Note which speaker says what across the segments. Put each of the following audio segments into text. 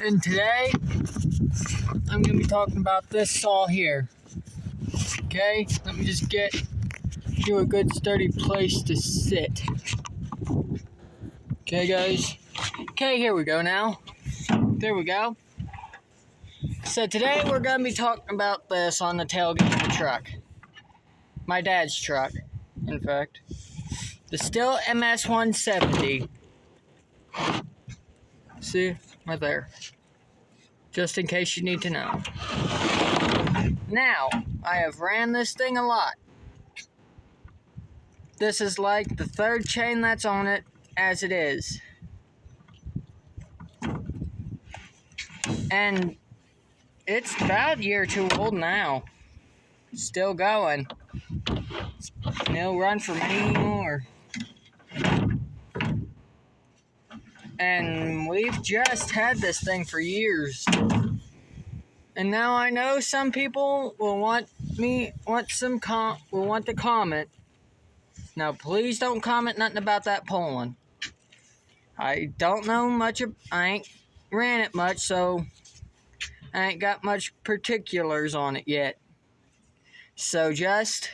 Speaker 1: And today, I'm going to be talking about this saw here. Okay, let me just get you a good sturdy place to sit. Okay, guys. Okay, here we go now. There we go. So today we're going to be talking about this on the tailgate of the truck. My dad's truck, in fact. The Stihl MS-170. See? Right there. Just in case you need to know. Now, I have ran this thing a lot. This is like the third chain that's on it as it is. And it's about a year or two old now. Still going. And it'll run for many more. And we've just had this thing for years. And now I know some people will want the comment. Now please don't comment nothing about that Poland. I don't know much I ain't ran it much, so I ain't got much particulars on it yet. So just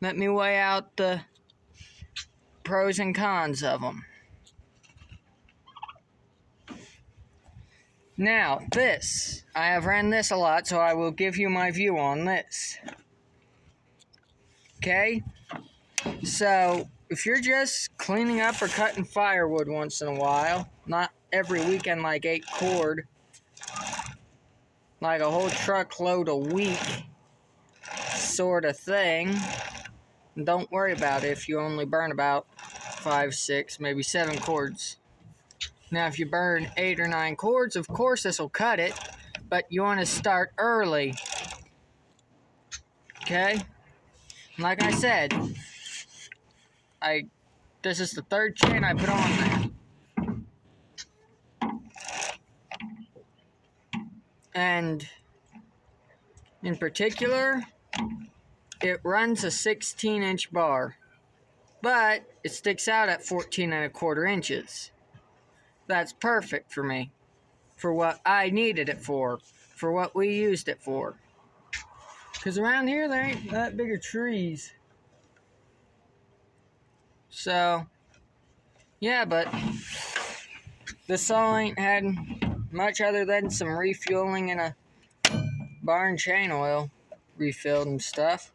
Speaker 1: let me weigh out the pros and cons of them. Now, this. I have ran this a lot, so I will give you my view on this. Okay? So, if you're just cleaning up or cutting firewood once in a while, not every weekend like 8 cord, like a whole truckload a week sort of thing, don't worry about it if you only burn about 5, 6, maybe 7 cords. Now, if you burn 8 or 9 cords, of course this will cut it, but you want to start early. Okay? Like I said, this is the third chain I put on there. And in particular, it runs a 16-inch bar, but it sticks out at 14¼ inches. That's perfect for me, for what I needed it for what we used it for. Because around here, there ain't that bigger trees. So, yeah, but the saw ain't had much other than some refueling and a barn chain oil refilled and stuff.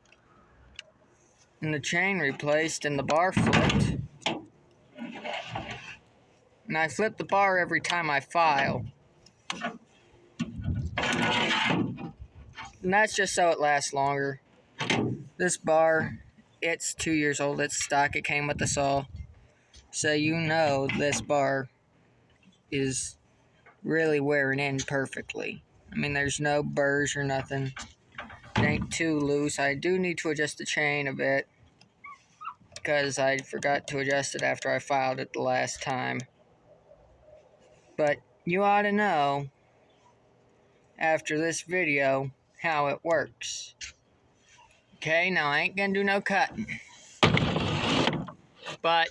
Speaker 1: And the chain replaced and the bar flipped. And I flip the bar every time I file. And that's just so it lasts longer. This bar, it's 2 years old. It's stock. It came with the saw. So you know this bar is really wearing in perfectly. I mean, there's no burrs or nothing. It ain't too loose. I do need to adjust the chain a bit, because I forgot to adjust it after I filed it the last time. But you ought to know, after this video, how it works. Okay, now I ain't gonna do no cutting. But,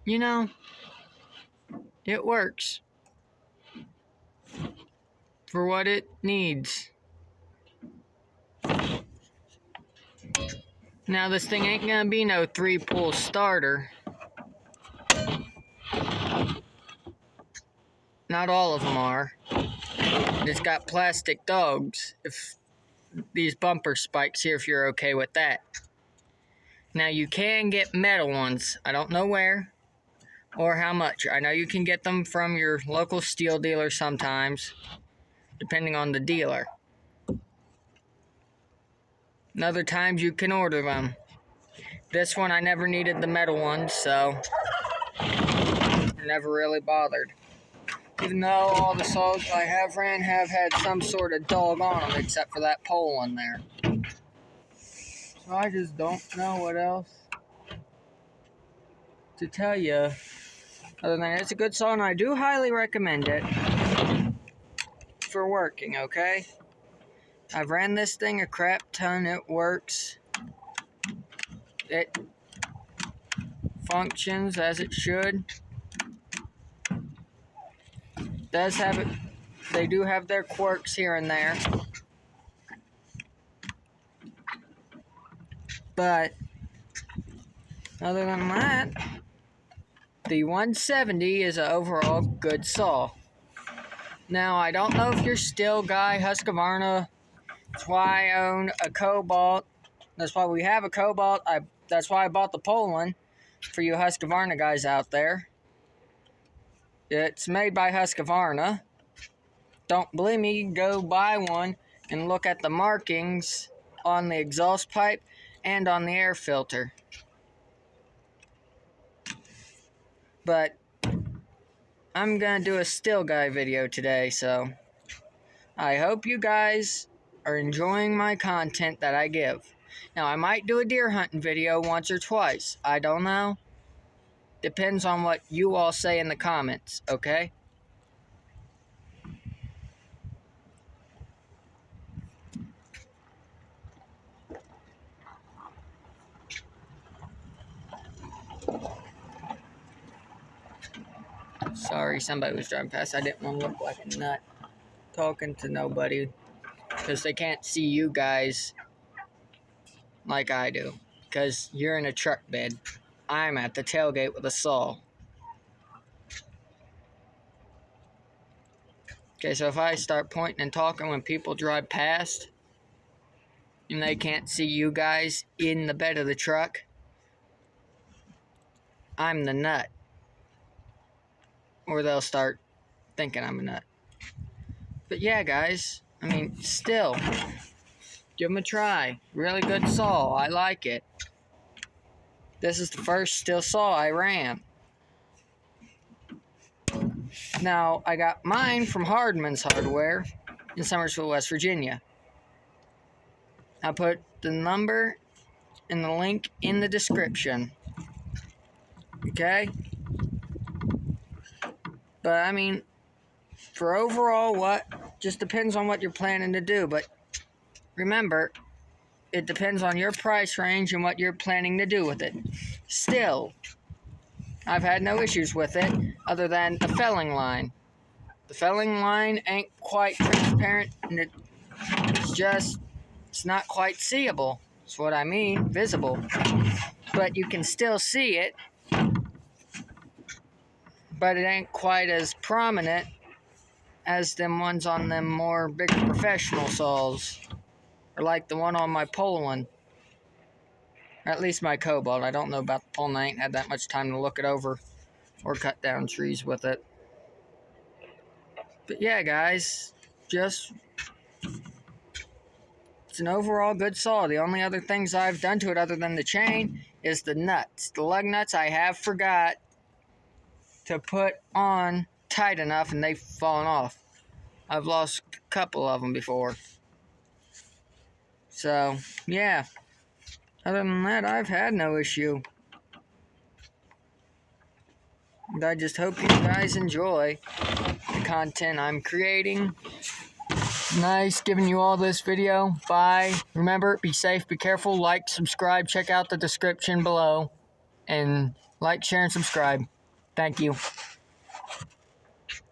Speaker 1: you know, it works for what it needs. Now, this thing ain't gonna be no 3-pull starter. Not all of them are. It's got plastic dogs, if these bumper spikes here, if you're okay with that. Now, you can get metal ones. I don't know where or how much. I know you can get them from your local steel dealer sometimes, depending on the dealer. And other times you can order them. This one, I never needed the metal ones, so I never really bothered. Even though all the saws I have ran have had some sort of dog on them, except for that pole in there. So I just don't know what else to tell you. Other than it's a good saw, and I do highly recommend it for working, okay? I've ran this thing a crap ton. It works. It functions as it should. does have it. They do have their quirks here and there. But other than that, the 170 is an overall good saw. Now, I don't know if you're still guy Husqvarna. That's why I own a Cobalt. That's why we have a Cobalt. That's why I bought the Poland for you Husqvarna guys out there. It's made by Husqvarna. Don't believe me, go buy one and look at the markings on the exhaust pipe and on the air filter. But I'm going to do a still guy video today, so I hope you guys are enjoying my content that I give. Now, I might do a deer hunting video once or twice. I don't know. Depends on what you all say in the comments, okay? Sorry, somebody was driving past. I didn't want to look like a nut talking to nobody because they can't see you guys like I do because you're in a truck bed. I'm at the tailgate with a saw. Okay, so if I start pointing and talking when people drive past and they can't see you guys in the bed of the truck, I'm the nut. Or they'll start thinking I'm a nut. But yeah, guys, I mean, still, give them a try. Really good saw. I like it. This is the first still saw I ran. Now, I got mine from Hardman's Hardware in Summersville, West Virginia. I put the number and the link in the description. Okay? But, I mean, for overall, just depends on what you're planning to do. But remember, it depends on your price range and what you're planning to do with it. Still, I've had no issues with it other than the felling line. The felling line ain't quite transparent and it's not quite seeable. That's what I mean, visible. But you can still see it, but it ain't quite as prominent as them ones on them more bigger professional saws. Or like the one on my Poland. Or at least my Cobalt. I don't know about the Poland. I ain't had that much time to look it over or cut down trees with it. But yeah, guys, it's an overall good saw. The only other things I've done to it other than the chain is the nuts. The lug nuts I have forgot to put on tight enough and they've fallen off. I've lost a couple of them before. So, yeah. Other than that, I've had no issue. And I just hope you guys enjoy the content I'm creating. Nice giving you all this video. Bye. Remember, be safe, be careful, like, subscribe, check out the description below. And like, share, and subscribe. Thank you.